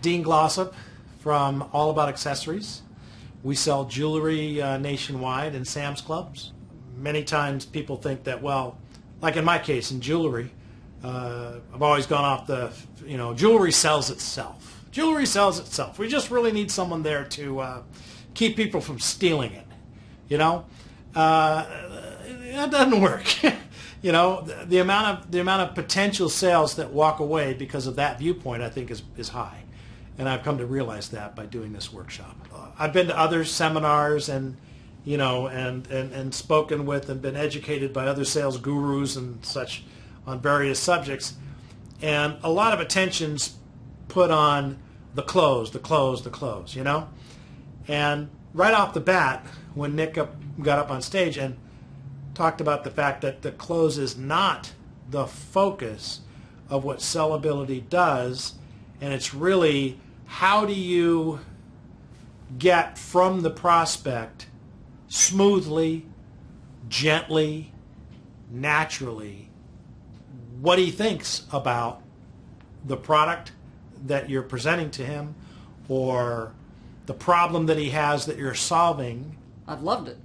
Dean Glossop from All About Accessories. We sell jewelry nationwide in Sam's Clubs. Many times people think that, well, like in my case, in jewelry, I've always gone off the, jewelry sells itself. Jewelry sells itself. We just really need someone there to keep people from stealing it. That doesn't work. The amount of potential sales that walk away because of that viewpoint, I think, is high, and I've come to realize that by doing this workshop. I've been to other seminars and spoken with and been educated by other sales gurus and such on various subjects, and a lot of attention's put on the close, and right off the bat, when Nick got up on stage and talked about the fact that the close is not the focus of what SELLability does, and it's really how do you get from the prospect smoothly, gently, naturally what he thinks about the product that you're presenting to him or the problem that he has that you're solving. I've loved it.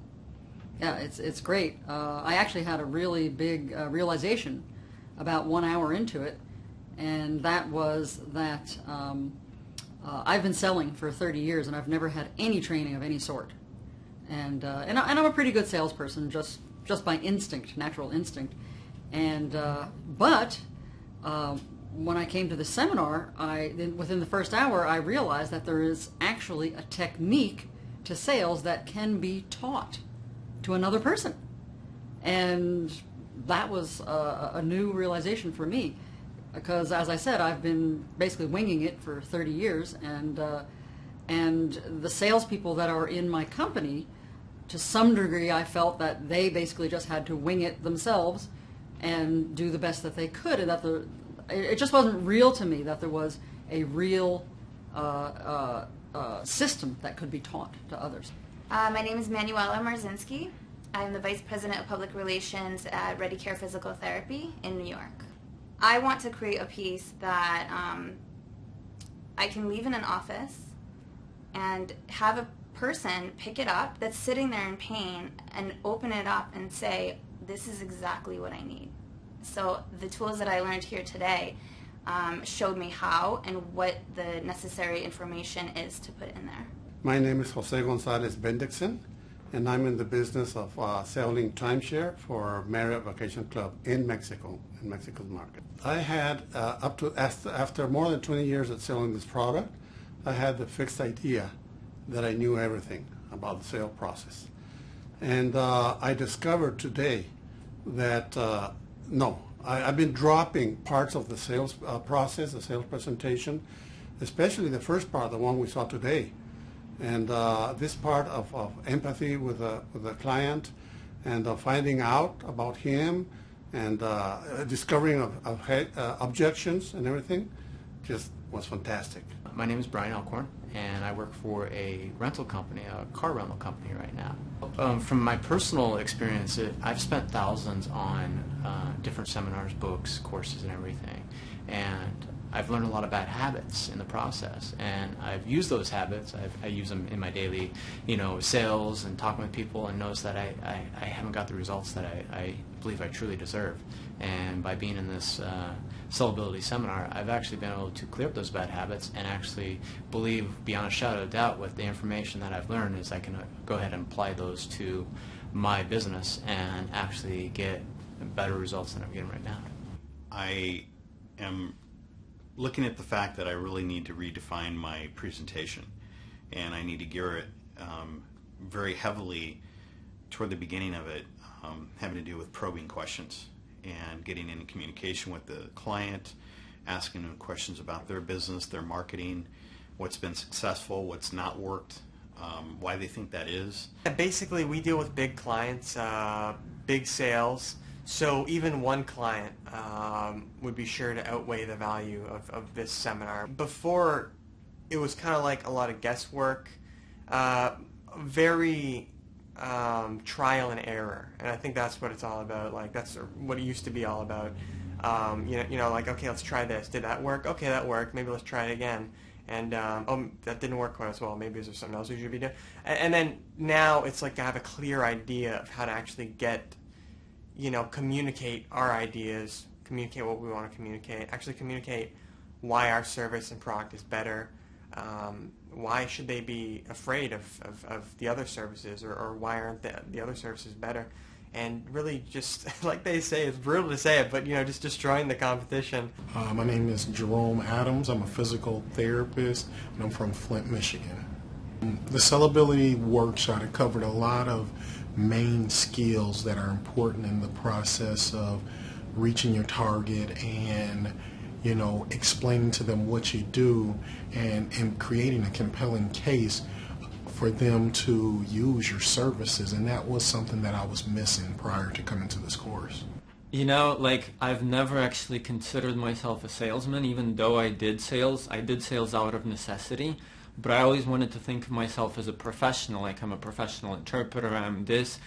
Yeah, it's great. I actually had a really big realization about 1 hour into it, and that was that I've been selling for 30 years and I've never had any training of any sort. And I'm a pretty good salesperson just by instinct, natural instinct. And but when I came to the seminar, within the first hour, I realized that there is actually a technique to sales that can be taught to another person, and that was a new realization for me, because as I said, I've been basically winging it for 30 years, and the salespeople that are in my company, to some degree, I felt that they basically just had to wing it themselves and do the best that they could, and that it just wasn't real to me that there was a real system that could be taught to others. My name is Manuela Marczynski. I'm the Vice President of Public Relations at Ready Care Physical Therapy in New York. I want to create a piece that I can leave in an office and have a person pick it up that's sitting there in pain and open it up and say, this is exactly what I need. So the tools that I learned here today showed me how and what the necessary information is to put in there. My name is Jose Gonzalez Bendixen, and I'm in the business of selling timeshare for Marriott Vacation Club in Mexico, in Mexico's market. I had, after more than 20 years of selling this product, I had the fixed idea that I knew everything about the sale process. And I discovered today that, no, I've been dropping parts of the sales process, the sales presentation, especially the first part, the one we saw today. And this part of empathy with the client and finding out about him and discovering of objections and everything just was fantastic. My name is Brian Alcorn, and I work for a rental company, a car rental company right now. From my personal experience, I've spent thousands on different seminars, books, courses, and everything. And I've learned a lot of bad habits in the process, and I've used those habits. I use them in my daily, sales and talking with people, and notice that I haven't got the results that I believe I truly deserve. And by being in this SELLability seminar, I've actually been able to clear up those bad habits and actually believe beyond a shadow of doubt with the information that I've learned is I can go ahead and apply those to my business and actually get better results than I'm getting right now. I am looking at the fact that I really need to redefine my presentation, and I need to gear it very heavily toward the beginning of it, having to do with probing questions and getting into communication with the client, asking them questions about their business, their marketing, what's been successful, what's not worked, why they think that is. Basically, we deal with big clients, big sales. So even one client would be sure to outweigh the value of this seminar. Before, it was kind of like a lot of guesswork, very trial and error, and I think that's what it's all about. Like that's what it used to be all about. Like okay, let's try this. Did that work? Okay, that worked. Maybe let's try it again. And that didn't work quite as well. Maybe is there something else we should be doing? And then now it's like I have a clear idea of how to actually get, communicate our ideas, communicate what we want to communicate, actually communicate why our service and product is better. Why should they be afraid of the other services, or why aren't the other services better? And really just, like they say, it's brutal to say it, but just destroying the competition. My name is Jerome Adams. I'm a physical therapist, and I'm from Flint, Michigan. The SELLability workshop, it covered a lot of main skills that are important in the process of reaching your target and explaining to them what you do and creating a compelling case for them to use your services, and that was something that I was missing prior to coming to this course. I've never actually considered myself a salesman, even though I did sales out of necessity, but I always wanted to think of myself as a professional, like I'm a professional interpreter, I'm this,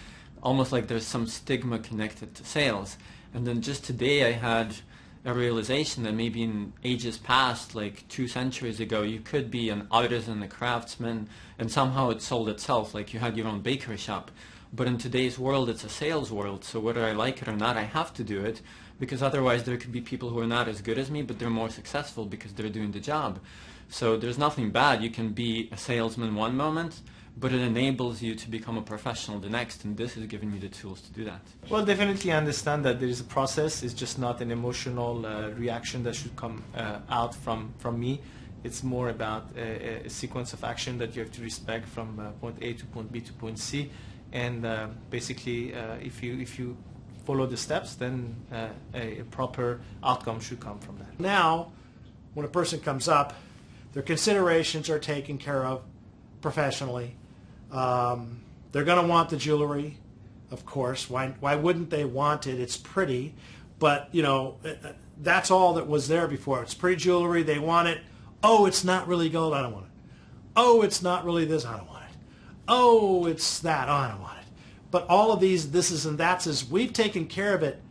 almost like there's some stigma connected to sales. And then just today I had a realization that maybe in ages past, like 2 centuries ago, you could be an artisan, a craftsman, and somehow it sold itself, like you had your own bakery shop. But in today's world, it's a sales world, so whether I like it or not, I have to do it, because otherwise there could be people who are not as good as me, but they're more successful because they're doing the job. So there's nothing bad. You can be a salesman one moment, but it enables you to become a professional the next, and this is giving you the tools to do that. Well, definitely understand that there is a process. It's just not an emotional reaction that should come out from me. It's more about a sequence of action that you have to respect from point A to point B to point C, and basically if you follow the steps, then a proper outcome should come from that. Now, when a person comes up, their considerations are taken care of professionally. They're going to want the jewelry, of course. Why wouldn't they want it? It's pretty, but that's all that was there before. It's pretty jewelry. They want it. Oh, it's not really gold. I don't want it. Oh, it's not really this. I don't want it. Oh, it's that. Oh, I don't want it. But all of these thises and that's, we've taken care of it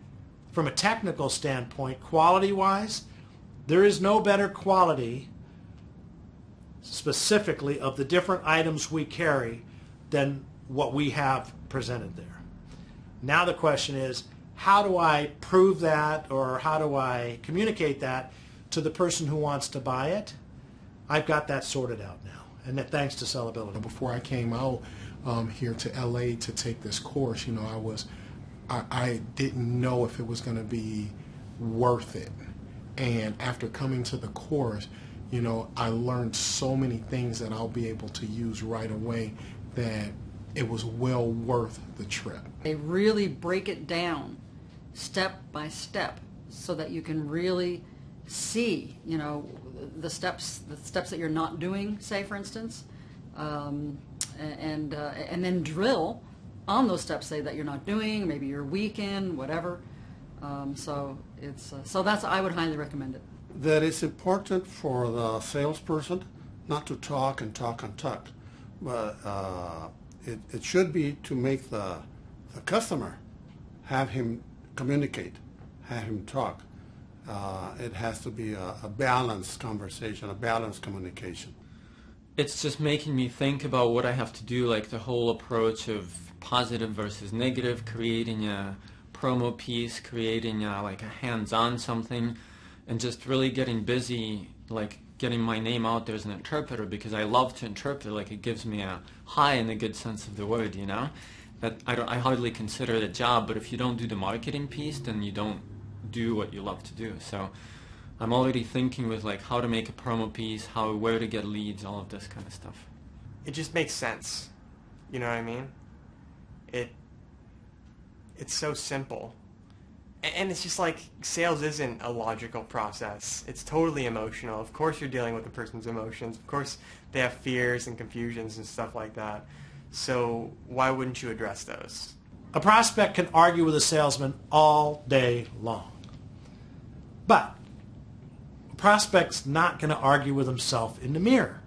from a technical standpoint, quality-wise. There is no better quality specifically of the different items we carry than what we have presented there. Now the question is, how do I prove that, or how do I communicate that to the person who wants to buy it? I've got that sorted out now, and that thanks to SELLability. Before I came out here to LA to take this course, I didn't know if it was going to be worth it. And after coming to the course, I learned so many things that I'll be able to use right away that it was well worth the trip. They really break it down step by step so that you can really see, the steps that you're not doing, say, for instance, and then drill on those steps, say, that you're not doing, maybe you're weak in, whatever. So that's, I would highly recommend it. That it's important for the salesperson not to talk and talk and talk, but it should be to make the customer have him communicate, have him talk. It has to be a balanced conversation, a balanced communication. It's just making me think about what I have to do, like the whole approach of positive versus negative, creating a promo piece, creating like a hands-on something, and just really getting busy, like getting my name out there as an interpreter, because I love to interpret. Like, it gives me a high in a good sense of the word, that I hardly consider it a job, but if you don't do the marketing piece, then you don't do what you love to do. So I'm already thinking with like how to make a promo piece, where to get leads, all of this kind of stuff. It just makes sense. You know what I mean? It's so simple. And it's just like, sales isn't a logical process. It's totally emotional. Of course you're dealing with the person's emotions. Of course they have fears and confusions and stuff like that. So why wouldn't you address those? A prospect can argue with a salesman all day long. But a prospect's not going to argue with himself in the mirror.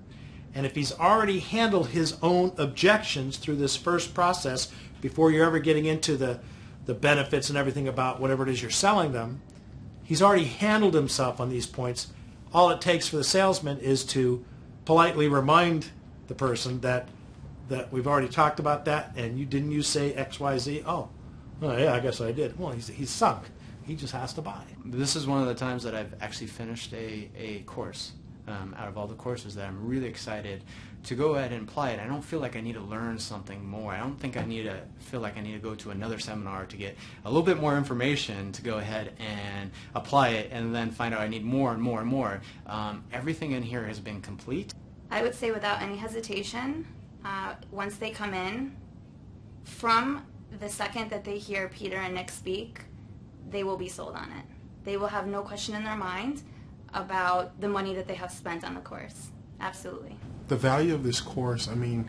And if he's already handled his own objections through this first process, before you're ever getting into the benefits and everything about whatever it is you're selling them, he's already handled himself on these points. All it takes for the salesman is to politely remind the person that we've already talked about that, and didn't you say XYZ? Oh, yeah, I guess I did. Well, he's sunk. He just has to buy. This is one of the times that I've actually finished a course. Out of all the courses that I'm really excited to go ahead and apply it. I don't feel like I need to learn something more. I don't think I need to feel like I need to go to another seminar to get a little bit more information to go ahead and apply it and then find out I need more and more and more. Everything in here has been complete. I would say without any hesitation, once they come in, from the second that they hear Peter and Nick speak, they will be sold on it. They will have no question in their mind about the money that they have spent on the course. Absolutely. The value of this course, I mean,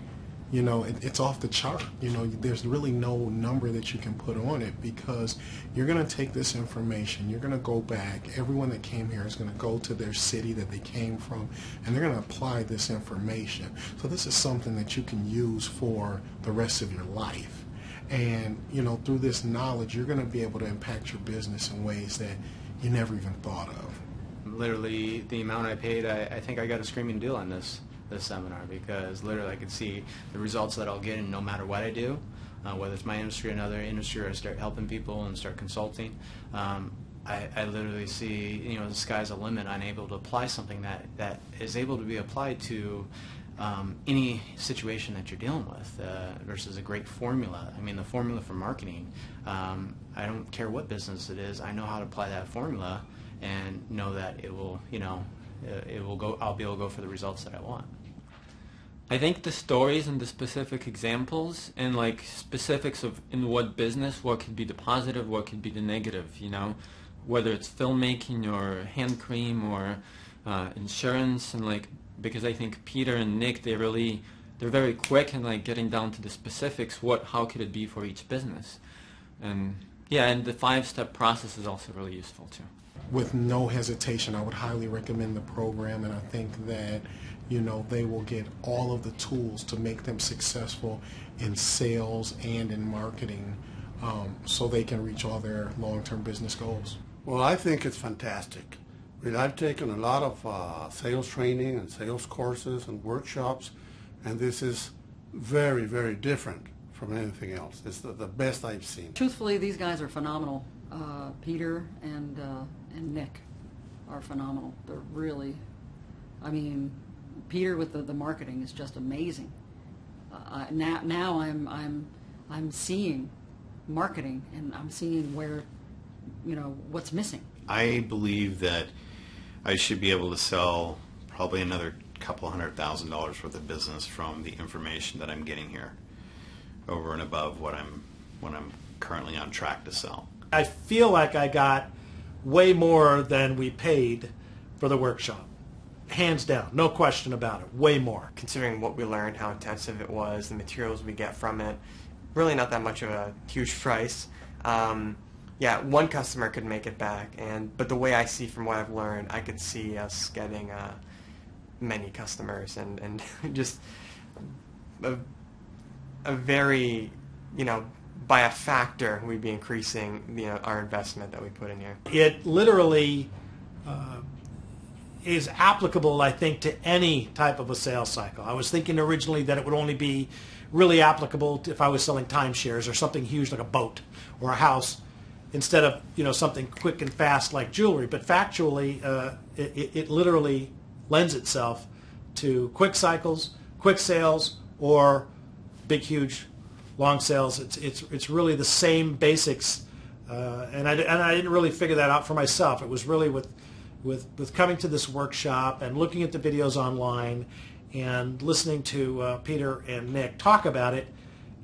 you know, it's off the chart. You know, there's really no number that you can put on it, because you're going to take this information, you're going to go back, everyone that came here is going to go to their city that they came from, and they're going to apply this information. So this is something that you can use for the rest of your life. And, you know, through this knowledge, you're going to be able to impact your business in ways that you never even thought of. Literally, the amount I paid, I think I got a screaming deal on this seminar, because literally I could see the results that I'll get, and no matter what I do, whether it's my industry or another industry, or I start helping people and start consulting, I literally see, you know, the sky's the limit. I'm able to apply something that is able to be applied to any situation that you're dealing with, versus a great formula. I mean, the formula for marketing, I don't care what business it is, I know how to apply that formula and know that it will, you know, it will go. I'll be able to go for the results that I want. I think the stories and the specific examples and like specifics of in what business, what could be the positive, what could be the negative, you know, whether it's filmmaking or hand cream or insurance, and like, because I think Peter and Nick, they're very quick in like getting down to the specifics. How could it be for each business? And yeah, and the 5-step process is also really useful too. With no hesitation, I would highly recommend the program, and I think that, you know, they will get all of the tools to make them successful in sales and in marketing, so they can reach all their long-term business goals. Well, I think it's fantastic. I mean, I've taken a lot of sales training and sales courses and workshops, and this is very, very different from anything else. It's the best I've seen. Truthfully, these guys are phenomenal. Peter and Nick are phenomenal. They're really, I mean, Peter with the marketing is just amazing. Now I'm seeing marketing, and I'm seeing where, you know, what's missing. I believe that I should be able to sell probably another couple $100,000 worth of business from the information that I'm getting here, over and above what I'm currently on track to sell. I feel like I got way more than we paid for the workshop. Hands down, no question about it, way more. Considering what we learned, how intensive it was, the materials we get from it, really not that much of a huge price. Yeah, one customer could make it back, but the way I see from what I've learned, I could see us getting many customers and just a very, you know, by a factor, we'd be increasing, you know, our investment that we put in here. It literally is applicable, I think, to any type of a sales cycle. I was thinking originally that it would only be really applicable if I was selling timeshares or something huge like a boat or a house, instead of, you know, something quick and fast like jewelry. But factually, it literally lends itself to quick cycles, quick sales, or big, huge, long sales. It's really the same basics, and I didn't really figure that out for myself. It was really with coming to this workshop and looking at the videos online and listening to Peter and Nick talk about it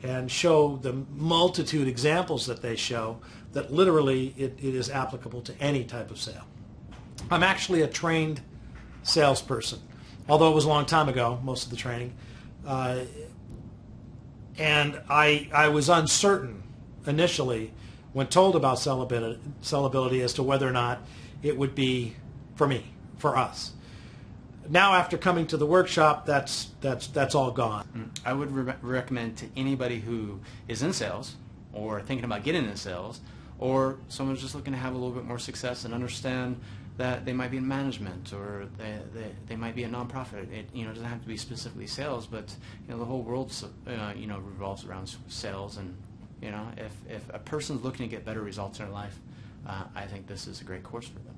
and show the multitude examples that they show, that literally it is applicable to any type of sale. I'm actually a trained salesperson, although it was a long time ago, most of the training. And I was uncertain initially when told about sellability as to whether or not it would be for me, for us. Now, after coming to the workshop, that's all gone. I would recommend to anybody who is in sales or thinking about getting into sales, or someone's just looking to have a little bit more success and understand that they might be in management, or they might be a nonprofit. It doesn't have to be specifically sales, but the whole world revolves around sales. And if a person's looking to get better results in their life, I think this is a great course for them.